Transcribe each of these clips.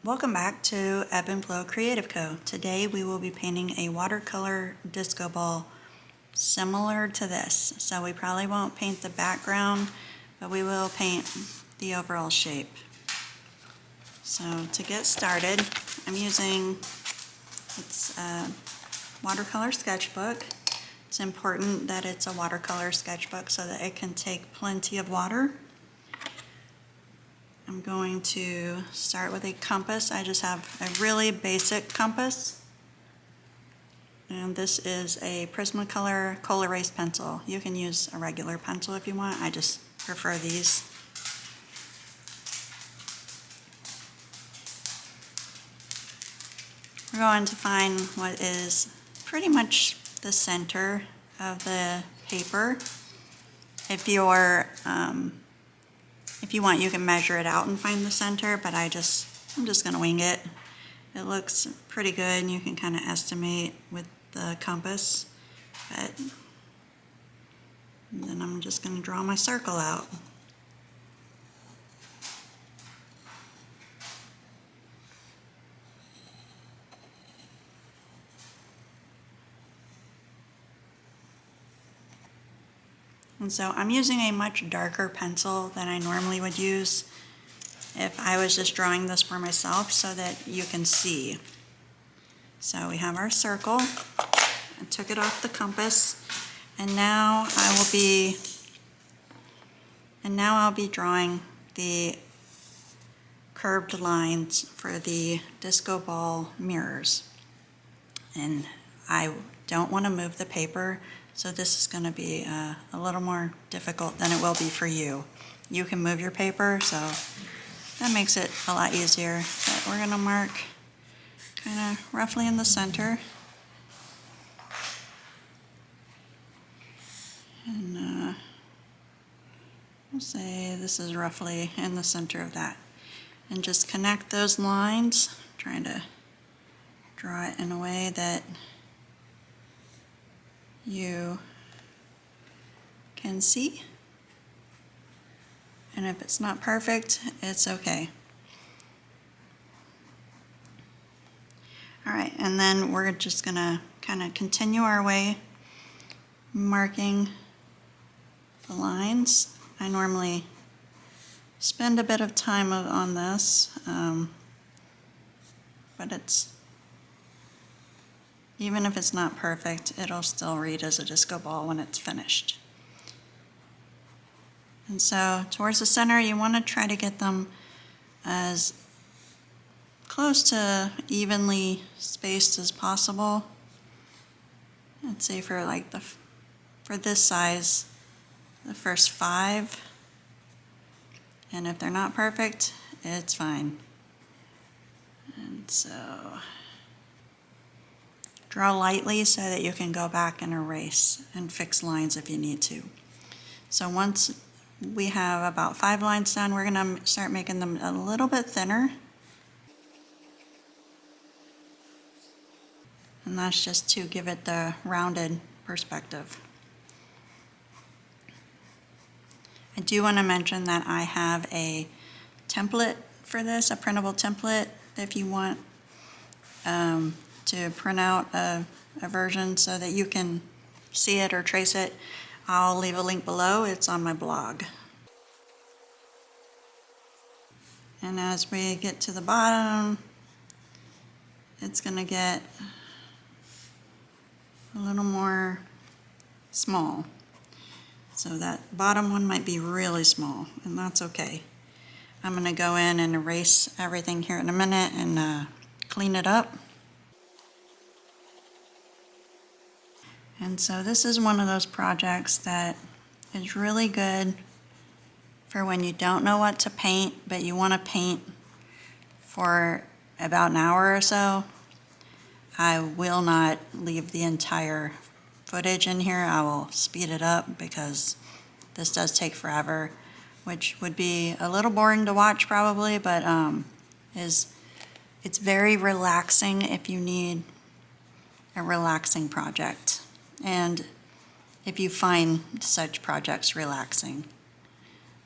Welcome back to Ebb and Flow Creative Co. Today we will be painting a watercolor disco ball similar to this. So we probably won't paint the background, but we will paint the overall shape. So to get started, I'm using it's a watercolor sketchbook. It's important that it's a watercolor sketchbook so that it can take plenty of water. I'm going to start with a compass. I just have a really basic compass. And this is a Prismacolor Coal Erase pencil. You can use a regular pencil if you want. I just prefer these. We're going to find what is pretty much the center of the paper. If you want, you can measure it out and find the center, but I'm just going to wing it. It looks pretty good, and you can kind of estimate with the compass. But then I'm just going to draw my circle out. And so I'm using a much darker pencil than I normally would use if I was just drawing this for myself so that you can see. So we have our circle. I took it off the compass, and now I'll be drawing the curved lines for the disco ball mirrors. And I don't want to move the paper, so this is going to be a little more difficult than it will be for you. You can move your paper, so that makes it a lot easier. But we're going to mark kind of roughly in the center. And we'll say this is roughly in the center of that. And just connect those lines, trying to draw it in a way that you can see. And if it's not perfect, it's okay. All right, and then we're just gonna kind of continue our way, marking the lines. I normally spend a bit of time on this, but even if it's not perfect, it'll still read as a disco ball when it's finished. And so towards the center, you want to try to get them as close to evenly spaced as possible. I'd say for this size, the first 5. And if they're not perfect, it's fine. And so draw lightly so that you can go back and erase and fix lines if you need to. So once we have about 5 lines done, we're going to start making them a little bit thinner. And that's just to give it the rounded perspective. I do want to mention that I have a template for this, a printable template, if you want to print out a version so that you can see it or trace it. I'll leave a link below. It's on my blog. And as we get to the bottom, it's going to get a little more small. So that bottom one might be really small, and that's okay. I'm going to go in and erase everything here in a minute and clean it up. And so this is one of those projects that is really good for when you don't know what to paint, but you want to paint for about an hour or so. I will not leave the entire footage in here. I will speed it up because this does take forever, which would be a little boring to watch probably, but it's very relaxing if you need a relaxing project. And if you find such projects relaxing.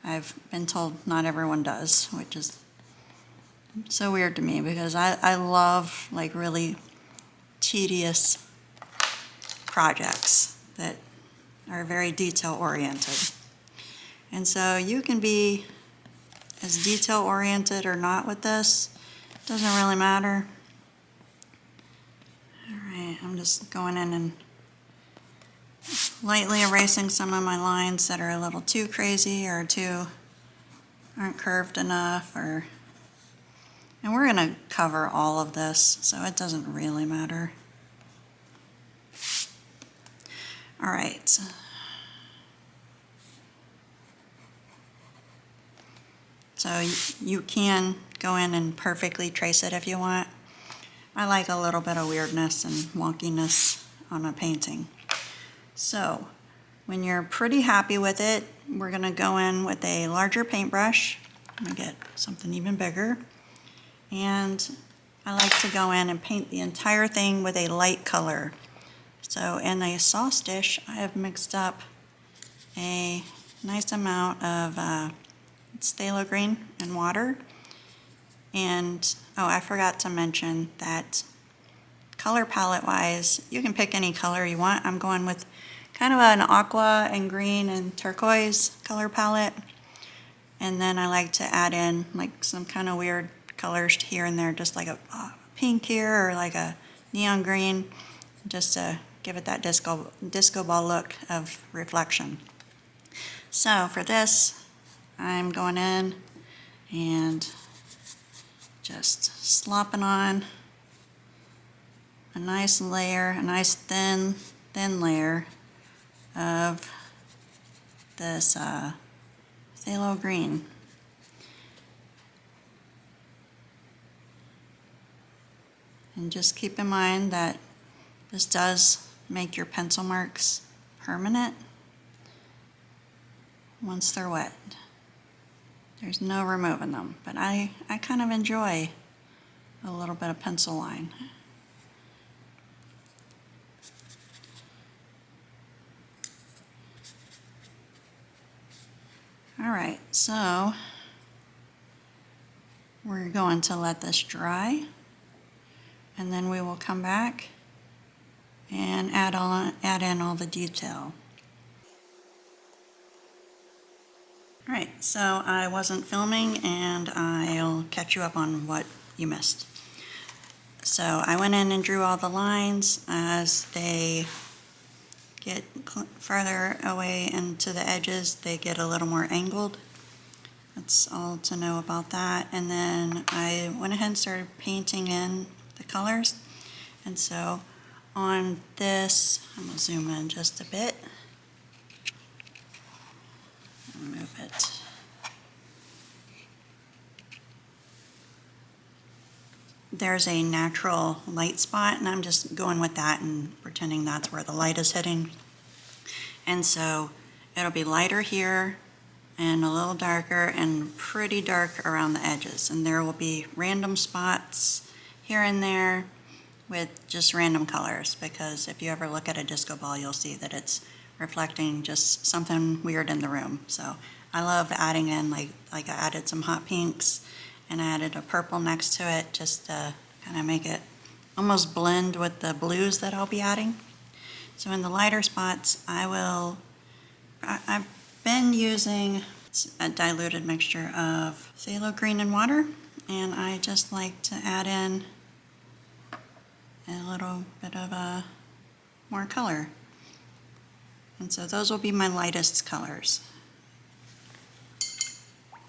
I've been told not everyone does, which is so weird to me because I love like really tedious projects that are very detail oriented. And so you can be as detail oriented or not with this, doesn't really matter. Alright, I'm just going in and lightly erasing some of my lines that are a little too crazy or aren't curved enough, and we're going to cover all of this, so it doesn't really matter. Alright. So you can go in and perfectly trace it if you want. I like a little bit of weirdness and wonkiness on a painting. So when you're pretty happy with it, we're going to go in with a larger paintbrush. I'm going to get something even bigger. And I like to go in and paint the entire thing with a light color. So in a sauce dish, I have mixed up a nice amount of phthalo green and water. And, oh, I forgot to mention that color palette wise, you can pick any color you want. I'm going with kind of an aqua and green and turquoise color palette. And then I like to add in like some kind of weird colors here and there, just like a pink here or like a neon green, just to give it that disco ball look of reflection. So for this, I'm going in and just slopping on a nice layer, a nice thin layer of this phthalo green. And just keep in mind that this does make your pencil marks permanent once they're wet. There's no removing them, but I kind of enjoy a little bit of pencil line. All right, so we're going to let this dry, and then we will come back and add in all the detail. All right, so I wasn't filming, and I'll catch you up on what you missed. So I went in and drew all the lines. As they get further away into the edges, they get a little more angled. That's all to know about that. And then I went ahead and started painting in the colors. And so on this, I'm going to zoom in just a bit. Move it. There's a natural light spot, and I'm just going with that and pretending that's where the light is hitting. And so it'll be lighter here and a little darker and pretty dark around the edges. And there will be random spots here and there with just random colors, because if you ever look at a disco ball, you'll see that it's reflecting just something weird in the room. So I love adding in, like I added some hot pinks and I added a purple next to it just to kind of make it almost blend with the blues that I'll be adding. So in the lighter spots, I've been using a diluted mixture of phthalo green and water, and I just like to add in a little bit of more color. And so those will be my lightest colors.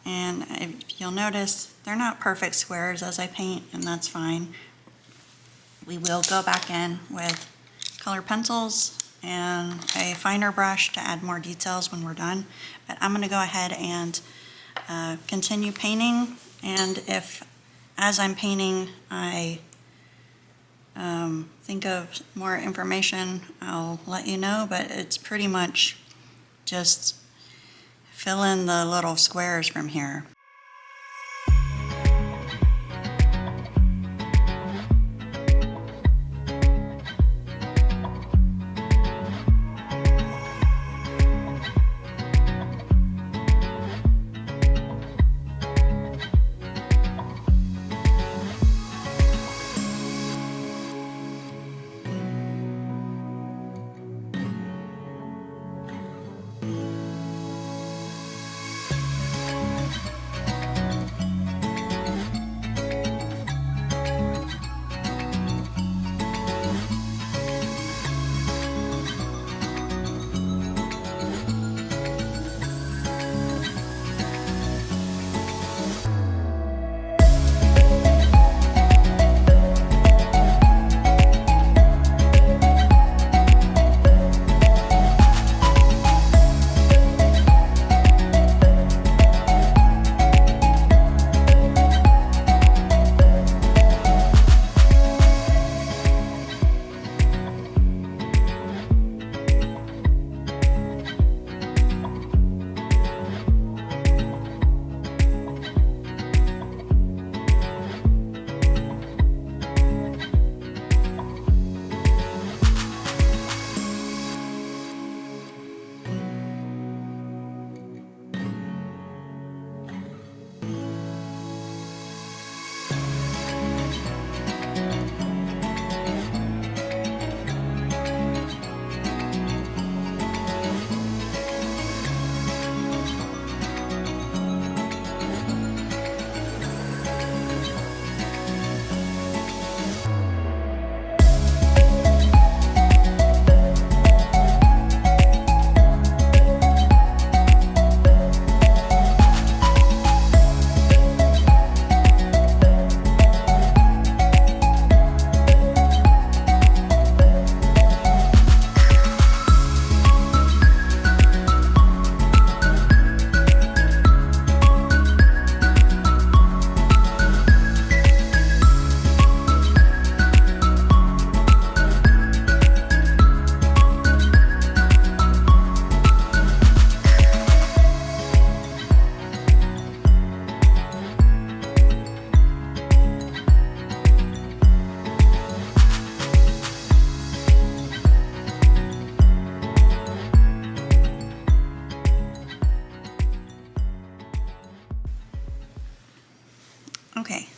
And if you'll notice, they're not perfect squares as I paint, and that's fine. We will go back in with color pencils and a finer brush to add more details when we're done. But I'm going to go ahead and continue painting, and if as I'm painting I think of more information, I'll let you know, but it's pretty much just fill in the little squares from here.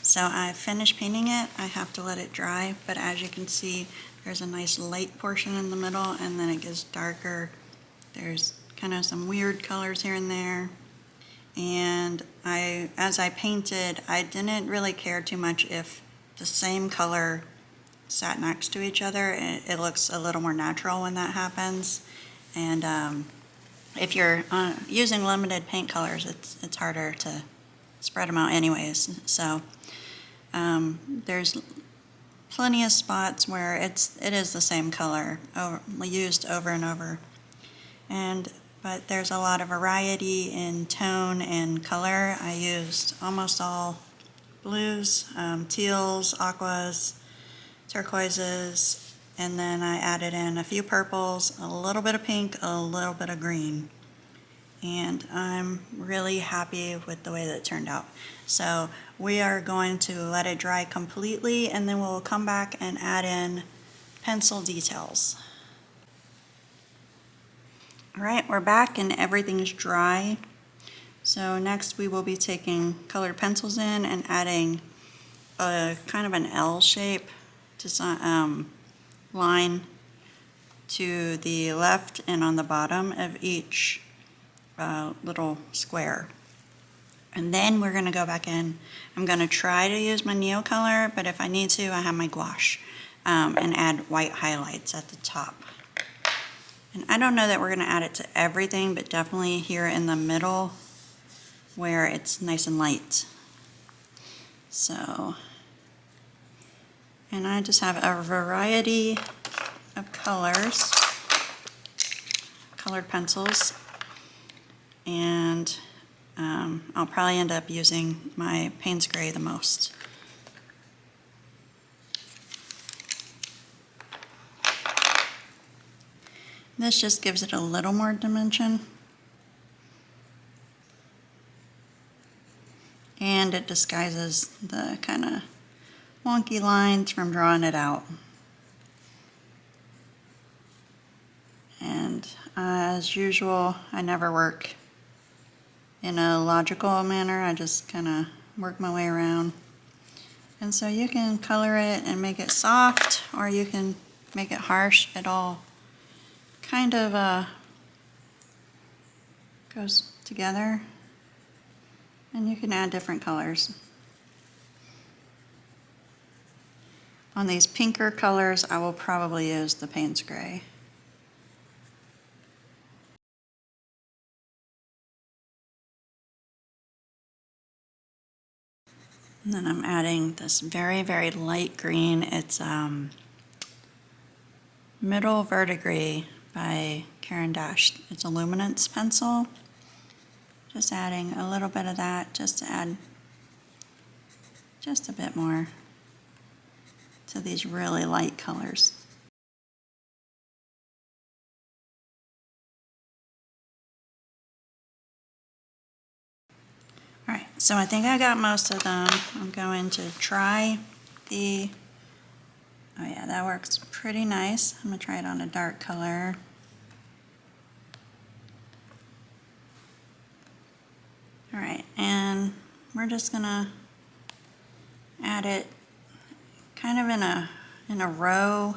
So I finished painting it. I have to let it dry, but as you can see, there's a nice light portion in the middle, and then it gets darker. There's kind of some weird colors here and there. And as I painted, I didn't really care too much if the same color sat next to each other. It looks a little more natural when that happens. And if you're using limited paint colors, it's harder to spread them out anyways. So there's plenty of spots where it is the same color used over and over. But there's a lot of variety in tone and color. I used almost all blues, teals, aquas, turquoises, and then I added in a few purples, a little bit of pink, a little bit of green. And I'm really happy with the way that it turned out. So we are going to let it dry completely, and then we'll come back and add in pencil details. All right, we're back and everything's dry. So next we will be taking colored pencils in and adding a kind of an L shape line to the left and on the bottom of each little square. And then we're going to go back in. I'm going to try to use my Neocolor, but if I need to, I have my gouache, and add white highlights at the top. And I don't know that we're going to add it to everything, but definitely here in the middle where it's nice and light. So, and I just have a variety of colors, colored pencils, and I'll probably end up using my Payne's Gray the most. This just gives it a little more dimension. And it disguises the kind of wonky lines from drawing it out. And as usual, I never work in a logical manner. I just kind of work my way around. And so you can color it and make it soft, or you can make it harsh. It all kind of goes together, and you can add different colors. On these pinker colors, I will probably use the Payne's Gray. And then I'm adding this very, very light green. It's Middle Verdigris by Caran d'Ache. It's a luminance pencil. Just adding a little bit of that just to add just a bit more to these really light colors. All right, so I think I got most of them. I'm going to try the, oh yeah, that works pretty nice. I'm gonna try it on a dark color. All right, and we're just gonna add it kind of in a row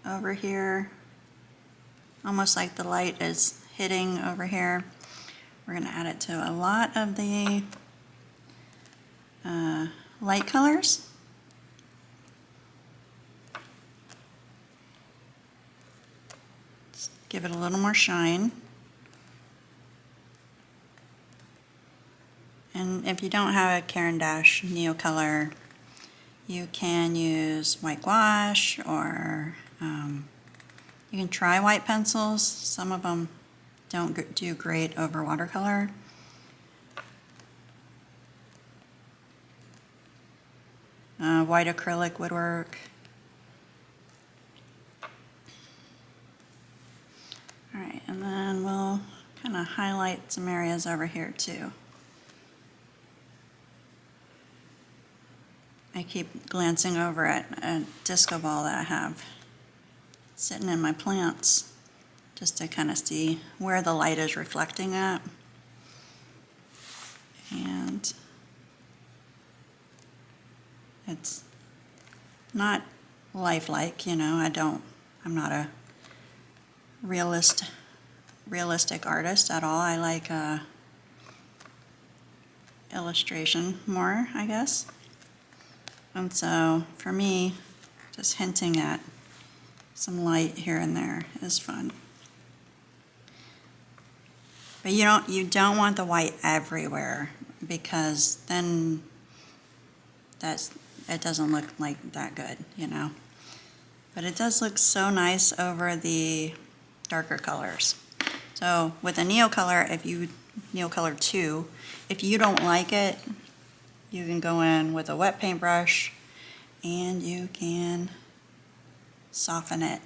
over here, almost like the light is hitting over here. We're going to add it to a lot of the light colors. Just give it a little more shine. And if you don't have a Caran d'Ache Neocolor, you can use white gouache, or you can try white pencils. Some of them don't do great over watercolor. White acrylic would work. All right, and then we'll kind of highlight some areas over here too. I keep glancing over at a disco ball that I have sitting in my plants just to kind of see where the light is reflecting at. And It's not lifelike, you know. I'm not a realistic artist at all. I like illustration more, I guess. And so for me, just hinting at some light here and there is fun. But you don't want the white everywhere, because then it doesn't look like that good, you know. But it does look so nice over the darker colors. So with a Neocolor, Neocolor 2, if you don't like it, you can go in with a wet paintbrush and you can soften it.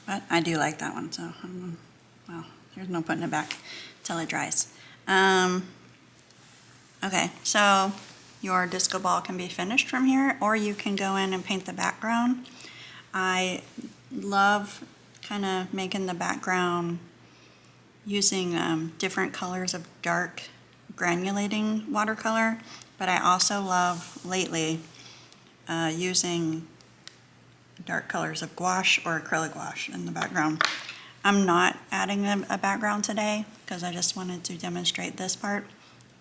But I do like that one, so well, there's no putting it back till it dries. Okay, so your disco ball can be finished from here, or you can go in and paint the background. I love kind of making the background using different colors of dark granulating watercolor, but I also love lately using dark colors of gouache or acrylic gouache in the background. I'm not adding a background today because I just wanted to demonstrate this part,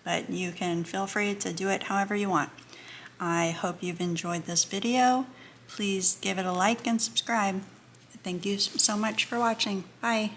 but you can feel free to do it however you want. I hope you've enjoyed this video. Please give it a like and subscribe. Thank you so much for watching. Bye.